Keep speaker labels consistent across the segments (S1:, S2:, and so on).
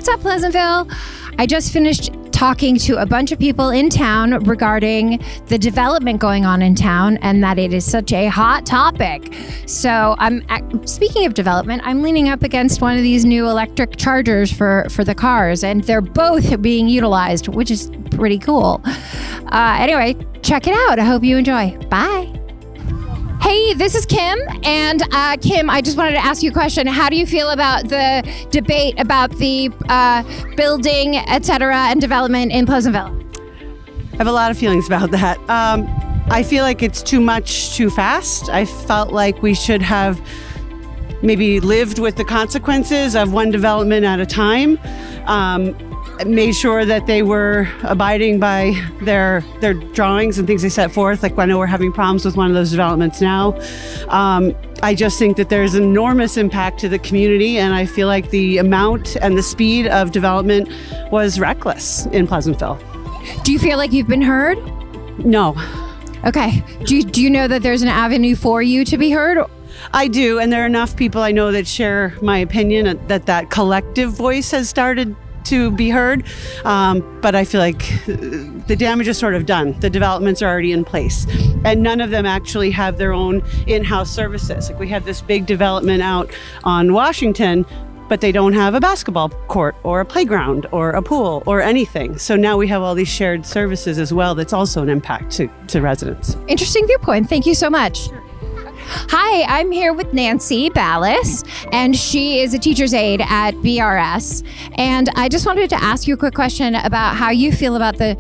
S1: What's up, Pleasantville? I just finished talking to a bunch of people in town regarding the development going on in town and that it is such a hot topic. So speaking of development, I'm leaning up against one of these new electric chargers for the cars, and they're both being utilized, which is pretty cool. Anyway, check it out. I hope you enjoy. Bye. Hey, this is Kim, and Kim, I just wanted to ask you a question. How do you feel about the debate about the building, et cetera, and development in Pleasantville?
S2: I have a lot of feelings about that. I feel like it's too much too fast. I felt like we should have maybe lived with the consequences of one development at a time. Made sure that they were abiding by their drawings and things they set forth. Like, I know we're having problems with one of those developments now. I just think that there's enormous impact to the community, and I feel like the amount and the speed of development was reckless in Pleasantville.
S1: Do you feel like you've been heard?
S2: No.
S1: Okay. Do you know that there's an avenue for you to be heard?
S2: I do, and there are enough people I know that share my opinion that collective voice has started to be heard, but I feel like the damage is sort of done. The developments are already in place, and none of them actually have their own in-house services. Like, we have this big development out on Washington, but they don't have a basketball court or a playground or a pool or anything. So now we have all these shared services as well. That's also an impact to residents.
S1: Interesting viewpoint. Thank you so much. Hi, I'm here with Nancy Ballas, and she is a teacher's aide at BRS. And I just wanted to ask you a quick question about how you feel about the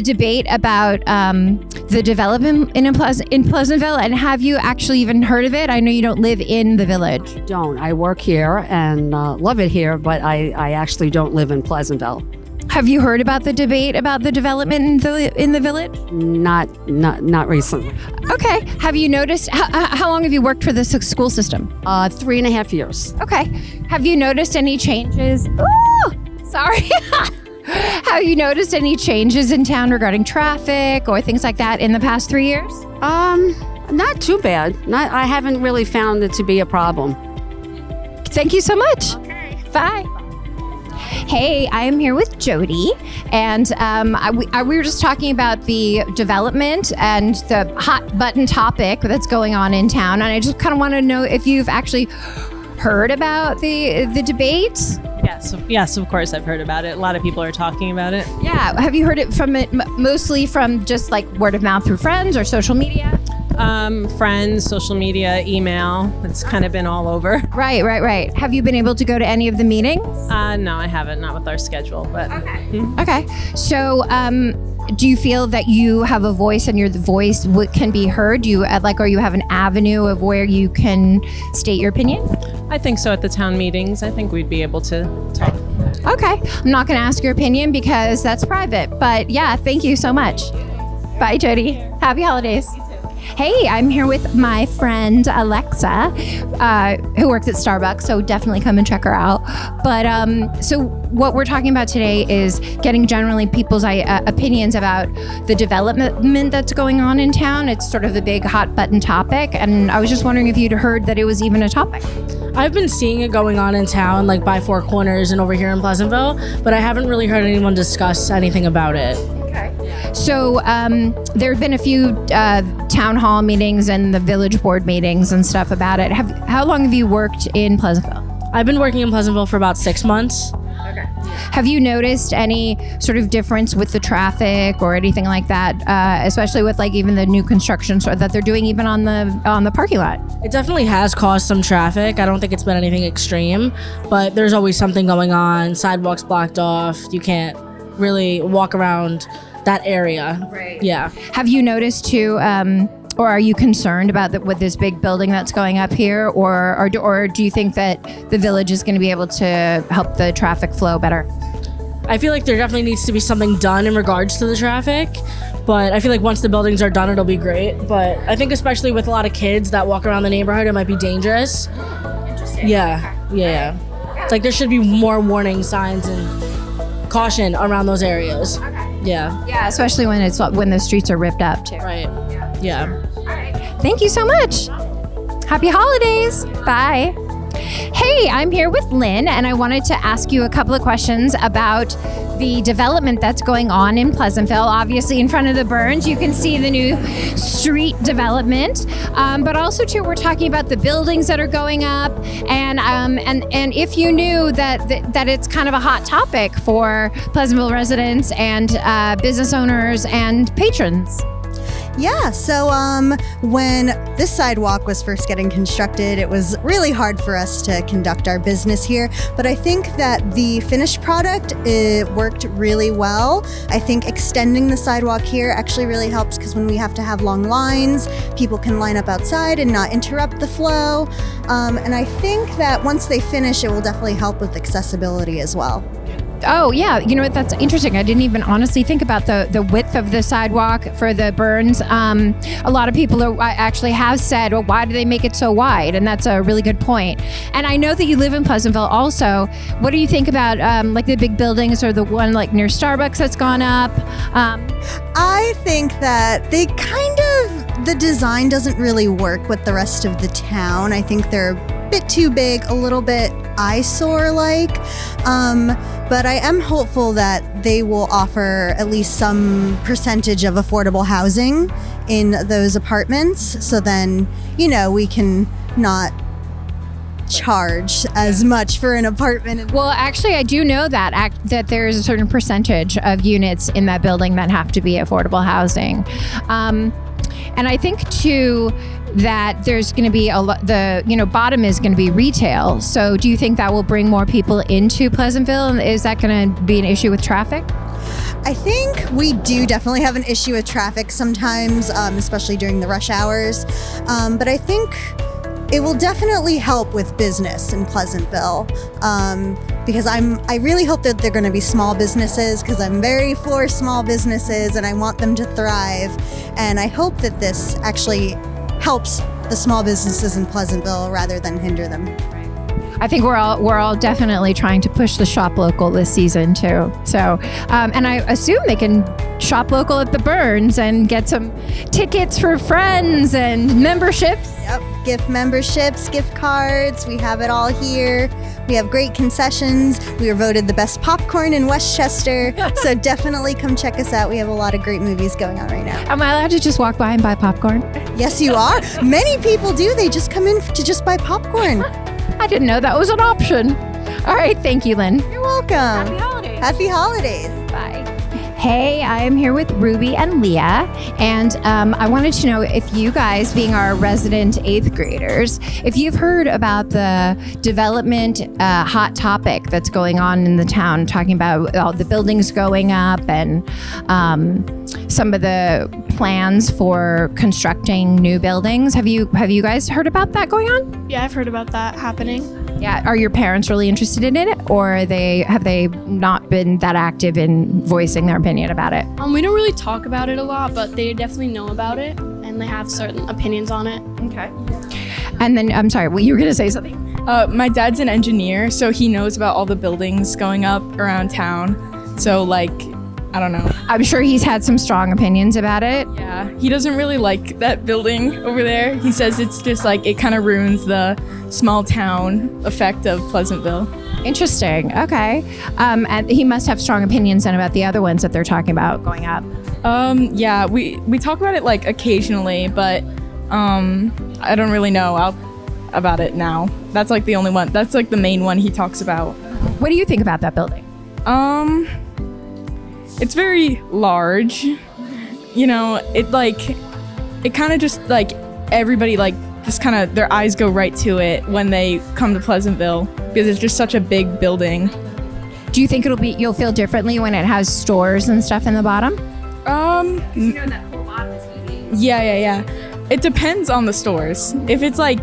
S1: debate about the development in Pleasantville, and have you actually even heard of it? I know you don't live in the village.
S3: Don't. I work here and love it here, but I actually don't live in Pleasantville.
S1: Have you heard about the debate about the development in the village?
S3: Not recently.
S1: Okay. Have you noticed, how long have you worked for the school system?
S3: 3.5 years.
S1: Okay. Have you noticed any changes? Ooh, sorry. Have you noticed any changes in town regarding traffic or things like that in the past 3 years?
S3: Not too bad. I haven't really found it to be a problem.
S1: Thank you so much. Okay. Bye. Hey, I am here with Jody, and we were just talking about the development and the hot button topic that's going on in town, and I just kind of want to know if you've actually heard about the debate.
S4: Yes, of course I've heard about it. A lot of people are talking about it.
S1: Yeah, have you heard it mostly from just like word of mouth through friends or social media?
S4: Friends, social media, email. It's kind of been all over.
S1: Right. Have you been able to go to any of the meetings?
S4: No, I haven't. Not with our schedule, but.
S1: Okay. Okay. So, do you feel that you have a voice and your voice can be heard? Or you have an avenue of where you can state your opinion?
S4: I think so. At the town meetings, I think we'd be able to talk.
S1: Okay. I'm not going to ask your opinion because that's private, but yeah, thank you so much. Bye, Jody. Happy holidays. Hey, I'm here with my friend Alexa, who works at Starbucks, so definitely come and check her out. But so what we're talking about today is getting generally people's opinions about the development that's going on in town. It's sort of the big hot button topic, and I was just wondering if you'd heard that it was even a topic.
S5: I've been seeing it going on in town, like by Four Corners and over here in Pleasantville, but I haven't really heard anyone discuss anything about it.
S1: Okay. So there have been a few town hall meetings and the village board meetings and stuff about it. How long have you worked in Pleasantville?
S5: I've been working in Pleasantville for about 6 months.
S1: Okay. Have you noticed any sort of difference with the traffic or anything like that, especially with like even the new construction that they're doing even on the parking lot?
S5: It definitely has caused some traffic. I don't think it's been anything extreme, but there's always something going on. Sidewalks blocked off. You can't really walk around that area.
S1: Right.
S5: Yeah.
S1: Have you noticed too, or are you concerned about with this big building that's going up here, or do you think that the village is going to be able to help the traffic flow better?
S5: I feel like there definitely needs to be something done in regards to the traffic, but I feel like once the buildings are done, it'll be great. But I think especially with a lot of kids that walk around the neighborhood, it might be dangerous.
S1: Interesting.
S5: Yeah. It's like there should be more warning signs and caution around those areas.
S1: Okay.
S5: Yeah,
S1: especially when the streets are ripped up too.
S5: Right. Yeah.
S1: All right. Thank you so much. Happy holidays. Bye. Hey, I'm here with Lynn, and I wanted to ask you a couple of questions about the development that's going on in Pleasantville. Obviously, in front of the Burns, you can see the new street development, but also too, we're talking about the buildings that are going up, and if you knew that it's kind of a hot topic for Pleasantville residents and business owners and patrons.
S6: Yeah, so when this sidewalk was first getting constructed, it was really hard for us to conduct our business here. But I think that the finished product, it worked really well. I think extending the sidewalk here actually really helps because when we have to have long lines, people can line up outside and not interrupt the flow. And I think that once they finish, it will definitely help with accessibility as well.
S1: Oh, yeah. You know what? That's interesting. I didn't even honestly think about the width of the sidewalk for the Burns. A lot of people actually have said, well, why do they make it so wide? And that's a really good point. And I know that you live in Pleasantville also. What do you think about like the big buildings or the one like near Starbucks that's gone up?
S6: I think that the design doesn't really work with the rest of the town. I think they're a bit too big, a little bit eyesore-like. But I am hopeful that they will offer at least some percentage of affordable housing in those apartments. So then, we can not charge as much for an apartment.
S1: Well, actually, I do know that there's a certain percentage of units in that building that have to be affordable housing. And I think too that there's going to be bottom is going to be retail. So do you think that will bring more people into Pleasantville? Is that going to be an issue with traffic?
S6: I think we do definitely have an issue with traffic sometimes, especially during the rush hours. But I think it will definitely help with business in Pleasantville, because I really hope that they're going to be small businesses, because I'm very for small businesses and I want them to thrive. And I hope that this actually helps the small businesses in Pleasantville rather than hinder them.
S1: I think we're all definitely trying to push the shop local this season too. So, and I assume they can shop local at the Burns and get some tickets for friends and memberships.
S6: Yep, gift memberships, gift cards. We have it all here. We have great concessions. We were voted the best popcorn in Westchester. So definitely come check us out. We have a lot of great movies going on right now.
S1: Am I allowed to just walk by and buy popcorn?
S6: Yes, you are. Many people do. They just come in to just buy popcorn.
S1: I didn't know that was an option. All right, thank you, Lynn.
S6: You're welcome.
S1: Happy holidays.
S6: Happy holidays.
S1: Bye. Hey, I'm here with Ruby and Leah, and I wanted to know if you guys, being our resident 8th graders, if you've heard about the development hot topic that's going on in the town, talking about all the buildings going up and some of the plans for constructing new buildings. Have you guys heard about that going on?
S7: Yeah, I've heard about that happening.
S1: Yeah, are your parents really interested in it, or have they not been that active in voicing their opinion about it?
S7: We don't really talk about it a lot, but they definitely know about it, and they have certain opinions on it.
S1: Okay. And then, I'm sorry, you were going to say something?
S8: My dad's an engineer, so he knows about all the buildings going up around town. So, I don't know.
S1: I'm sure he's had some strong opinions about it.
S8: Yeah, he doesn't really like that building over there. He says it's just it kind of ruins the small town effect of Pleasantville.
S1: Interesting. Okay. And he must have strong opinions then about the other ones that they're talking about going up.
S8: Yeah, we talk about it occasionally, but I don't really know about it now. That's the only one. That's the main one he talks about.
S1: What do you think about that building?
S8: It's very large. It kind of just everybody just kind of their eyes go right to it when they come to Pleasantville because it's just such a big building.
S1: Do you think you'll feel differently when it has stores and stuff in the bottom?
S8: That whole bottom is easy. Yeah. It depends on the stores. If it's I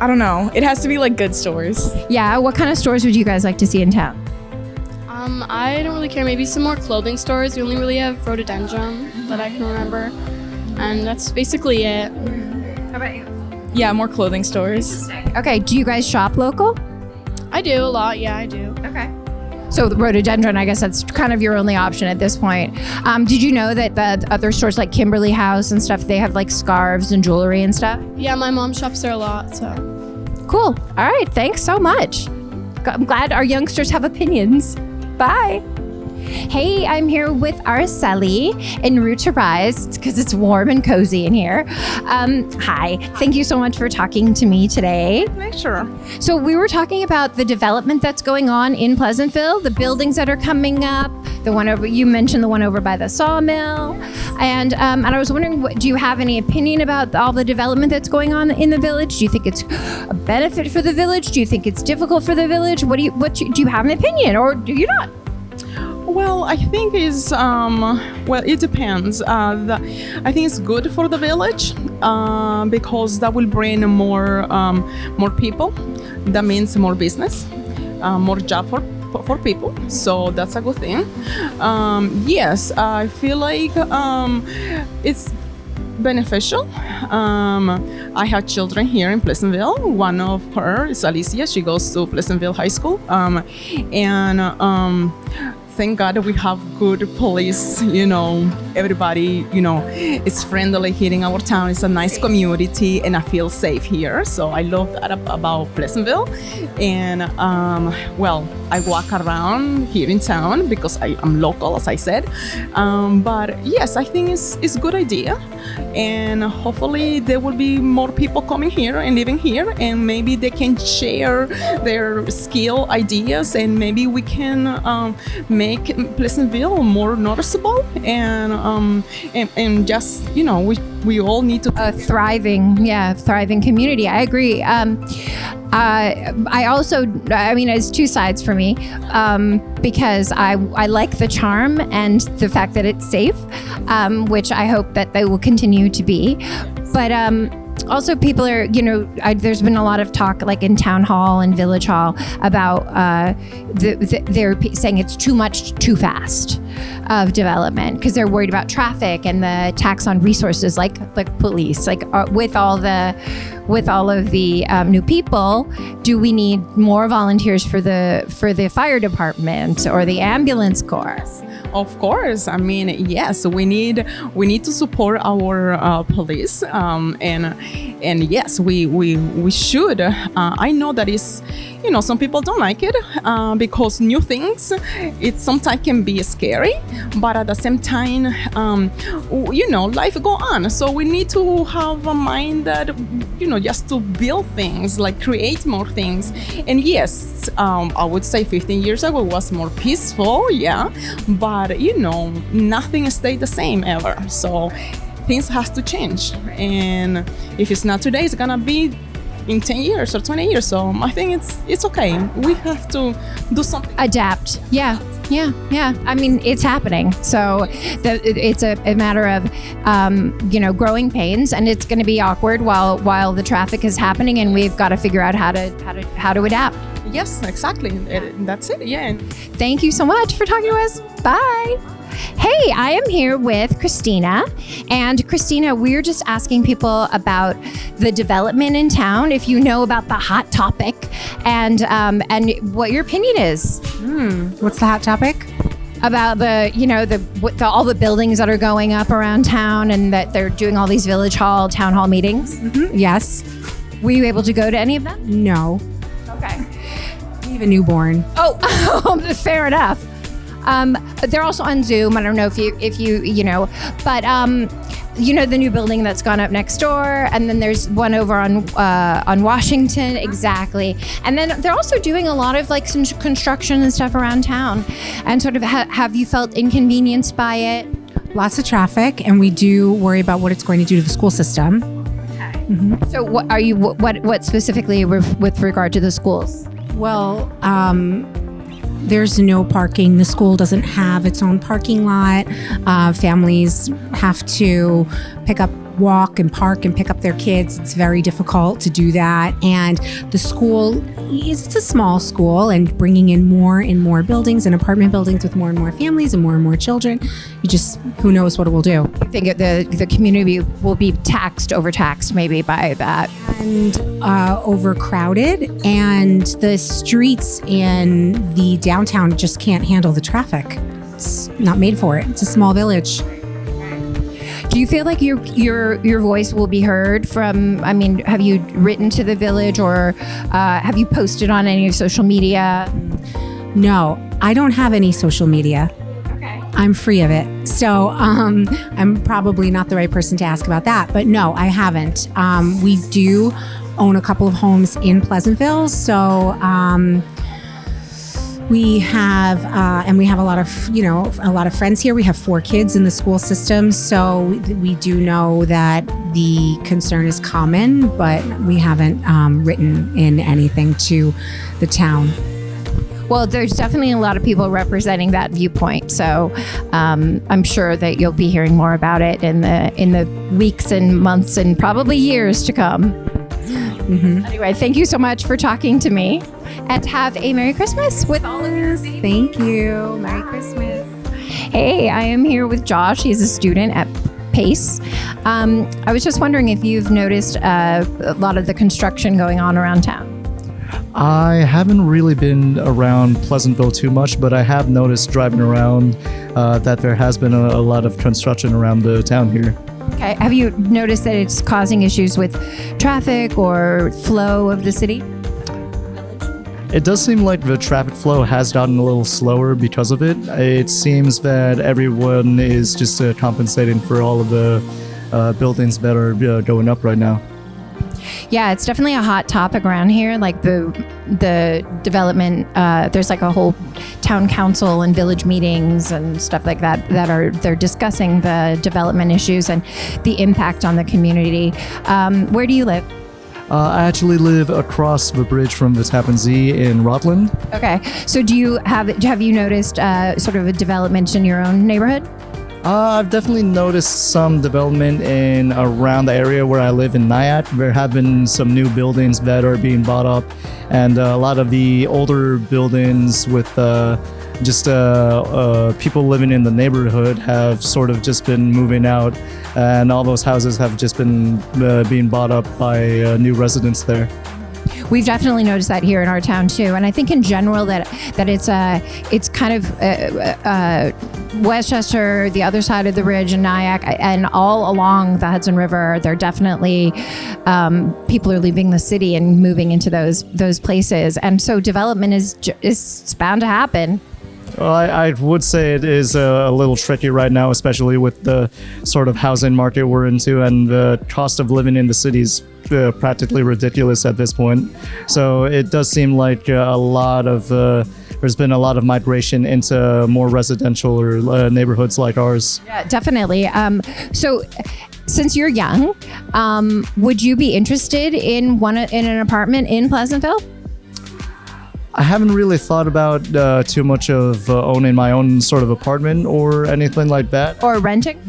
S8: don't know. It has to be good stores.
S1: Yeah. What kind of stores would you guys like to see in town?
S7: I don't really care. Maybe some more clothing stores. We only really have rhododendron that I can remember. And that's basically it.
S1: How about you?
S8: Yeah, more clothing stores.
S1: Okay. Do you guys shop local?
S7: I do a lot. Yeah, I do.
S1: Okay. So the rhododendron, I guess that's kind of your only option at this point. Did you know that the other stores like Kimberly House and stuff, they have like scarves and jewelry and stuff?
S7: Yeah, my mom shops there a lot, so.
S1: Cool. All right. Thanks so much. I'm glad our youngsters have opinions. Bye. Hey, I'm here with Araceli en route to Rise because it's warm and cozy in here. Hi, thank you so much for talking to me today.
S8: Sure.
S1: So we were talking about the development that's going on in Pleasantville, the buildings that are coming up, the one over, you mentioned the one over by the sawmill. And I was wondering, do you have any opinion about all the development that's going on in the village? Do you think it's a benefit for the village? Do you think it's difficult for the village? Do you have an opinion or do you not?
S8: Well, I think it depends. I think it's good for the village because that will bring more people. That means more business, more job for people. So that's a good thing. Yes, I feel like it's beneficial. I have children here in Pleasantville. One of her is Alicia. She goes to Pleasantville High School. Thank God we have good police, everybody, is friendly here in our town. It's a nice community and I feel safe here. So I love that about Pleasantville. And I walk around here in town because I'm local, as I said. But yes, I think it's a good idea. And hopefully there will be more people coming here and living here and maybe they can share their skill ideas and maybe we can make Pleasantville more noticeable and just we all need to
S1: thriving community. I agree. I also, it's two sides for me because I like the charm and the fact that it's safe, which I hope that they will continue to be. But also people are, there's been a lot of talk like in town hall and village hall about they're saying it's too much too fast of development because they're worried about traffic and the tax on resources like police, with all of the new people. Do we need more volunteers for the fire department or the ambulance corps?
S8: Of course. Yes, we need to support our police, and yes, we should. I know that is, some people don't like it because new things, it sometimes can be scary, but at the same time, life go on. So we need to have a mind that, just to build things, like create more things. And yes, I would say 15 years ago was more peaceful, yeah, but nothing stayed the same ever. So things has to change. And if it's not today, it's gonna be in 10 years or 20 years. So I think it's okay. We have to do something.
S1: Adapt. Yeah. It's happening. So it's a matter of, growing pains, and it's going to be awkward while the traffic is happening, and we've got to figure out how to adapt.
S8: Yes, exactly. That's it. Yeah.
S1: Thank you so much for talking to us. Bye. Hey, I am here with Christina. And Christina, we're just asking people about the development in town, if you know about the hot topic, and what your opinion is.
S9: What's the hot topic?
S1: About all the buildings that are going up around town and that they're doing all these village hall, town hall meetings.
S9: Mm-hmm. Yes.
S1: Were you able to go to any of them?
S9: No.
S1: Okay.
S9: We have a newborn.
S1: Oh, fair enough. They're also on Zoom. I don't know if you but the new building that's gone up next door, and then there's one over on Washington, exactly. And then they're also doing a lot of some construction and stuff around town. And sort of, have you felt inconvenienced by it?
S9: Lots of traffic, and we do worry about what it's going to do to the school system.
S1: Okay. Mm-hmm. So what specifically with regard to the schools?
S9: Well, there's no parking. The school doesn't have its own parking lot. Families have to pick up walk and park and pick up their kids. It's very difficult to do that. And the school, it's a small school, and bringing in more and more buildings and apartment buildings with more and more families and more children, who knows what it will do.
S1: I think the community will be overtaxed maybe by that.
S9: And overcrowded, and the streets in the downtown just can't handle the traffic. It's not made for it. It's a small village.
S1: Do you feel like your voice will be heard from, have you written to the village, or have you posted on any social media?
S9: No, I don't have any social media.
S1: Okay.
S9: I'm free of it. So I'm probably not the right person to ask about that. But no, I haven't. We do own a couple of homes in Pleasantville. So we have a lot of friends here. We have 4 kids in the school system. So we do know that the concern is common, but we haven't written in anything to the town.
S1: Well, there's definitely a lot of people representing that viewpoint, so I'm sure that you'll be hearing more about it in the weeks and months and probably years to come. Mm-hmm. Anyway, thank you so much for talking to me, and have a Merry Christmas with all of you.
S9: Thank you. Merry Christmas.
S1: Hey, I am here with Josh. He's a student at Pace. I was just wondering if you've noticed a lot of the construction going on around town.
S10: I haven't really been around Pleasantville too much, but I have noticed driving around that there has been a lot of construction around the town here.
S1: Okay. Have you noticed that it's causing issues with traffic or flow of the city?
S10: It does seem like the traffic flow has gotten a little slower because of it. It seems that everyone is just compensating for all of the buildings that are going up right now.
S1: Yeah, it's definitely a hot topic around here. Like the development, there's like a whole town council and village meetings and stuff like that they're discussing the development issues and the impact on the community. Where do you live?
S10: I actually live across the bridge from the Tappan Zee in Rockland.
S1: Okay, so have you noticed sort of a development in your own neighborhood?
S10: I've definitely noticed some development in around the area where I live in Nyack. There have been some new buildings that are being bought up, and a lot of the older buildings with people living in the neighborhood have sort of just been moving out, and all those houses have just been being bought up by new residents there.
S1: We've definitely noticed that here in our town too, and I think in general that it's kind of Westchester, the other side of the ridge, and Nyack, and all along the Hudson River. They're definitely people are leaving the city and moving into those places, and so development is bound to happen.
S10: Well, I would say it is a little tricky right now, especially with the sort of housing market we're into, and the cost of living in the cities practically ridiculous at this point. So it does seem like there's been a lot of migration into more residential or neighborhoods like ours.
S1: Yeah, definitely. So since you're young, would you be interested in an apartment in Pleasantville?
S10: I haven't really thought about too much of owning my own sort of apartment or anything like that.
S1: Or renting?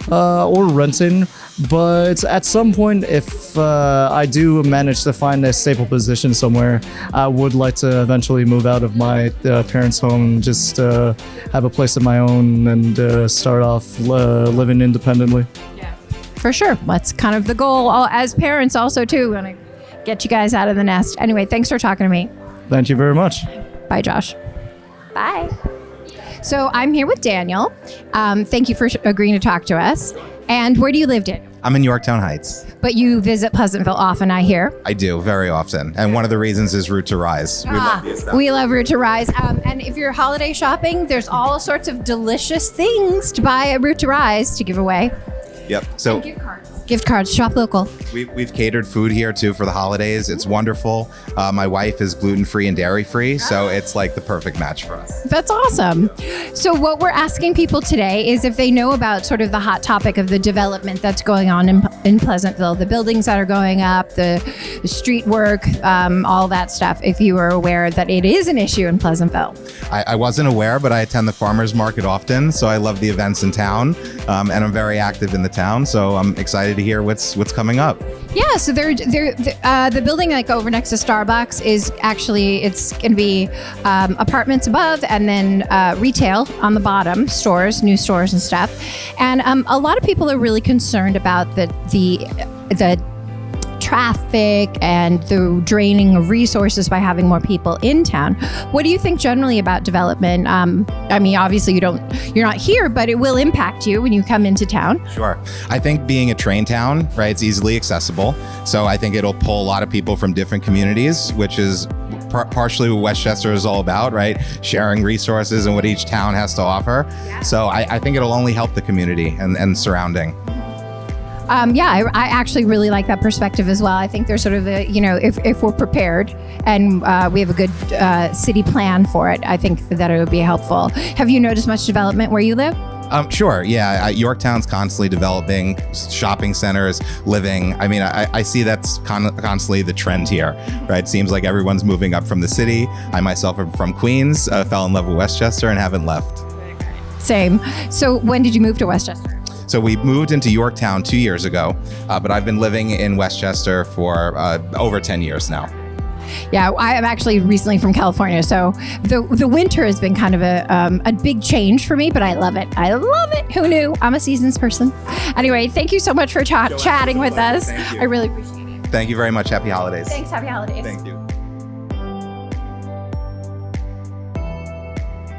S10: Or renting. But at some point, if I do manage to find a stable position somewhere, I would like to eventually move out of my parents' home and just have a place of my own and start off living independently.
S1: Yeah, for sure. That's kind of the goal as parents also too. Want to get you guys out of the nest. Anyway, thanks for talking to me.
S10: Thank you very much.
S1: Bye, Josh. Bye. So I'm here with Daniel. Thank you for agreeing to talk to us. And where do you live, Daniel?
S11: I'm in Yorktown Heights.
S1: But you visit Pleasantville often, I hear.
S11: I do, very often. And one of the reasons is Route to Rise.
S1: We love Route to Rise. And if you're holiday shopping, there's all sorts of delicious things to buy at Route to Rise to give away.
S11: Yep. So
S1: Gift cards, shop local.
S11: We've catered food here too for the holidays. It's wonderful. My wife is gluten-free and dairy-free, so it's like the perfect match for us.
S1: That's awesome. So what we're asking people today is if they know about sort of the hot topic of the development that's going on in Pleasantville, the buildings that are going up, the street work, all that stuff, if you are aware that it is an issue in Pleasantville.
S11: I wasn't aware, but I attend the farmers market often, so I love the events in town. and I'm very active in the town. So I'm excited to hear what's coming up.
S1: Yeah, so the building like over next to Starbucks is actually, it's going to be apartments above and then retail on the bottom, stores, new stores and stuff. And a lot of people are really concerned about the traffic and the draining of resources by having more people in town. What do you think generally about development? I mean, obviously you're not here, but it will impact you when you come into town.
S11: Sure. I think being a train town, right, it's easily accessible. So I think it'll pull a lot of people from different communities, which is partially what Westchester is all about, right? Sharing resources and what each town has to offer. Yeah. So I think it'll only help the community and surrounding.
S1: I actually really like that perspective as well. I think there's sort of a, if we're prepared and we have a good city plan for it, I think that it would be helpful. Have you noticed much development where you live?
S11: Sure. Yeah. Yorktown's constantly developing shopping centers, living. I mean, I see that's constantly the trend here, right? Seems like everyone's moving up from the city. I myself am from Queens, fell in love with Westchester and haven't left.
S1: Same. So when did you move to Westchester?
S11: So we moved into Yorktown 2 years ago, but I've been living in Westchester for over 10 years now.
S1: Yeah, I am actually recently from California, so the winter has been kind of a big change for me, but I love it. I love it. Who knew? I'm a seasons person. Anyway, thank you so much for chatting with us. I really appreciate it.
S11: Thank you very much. Happy holidays.
S1: Thanks. Happy holidays.
S11: Thank you.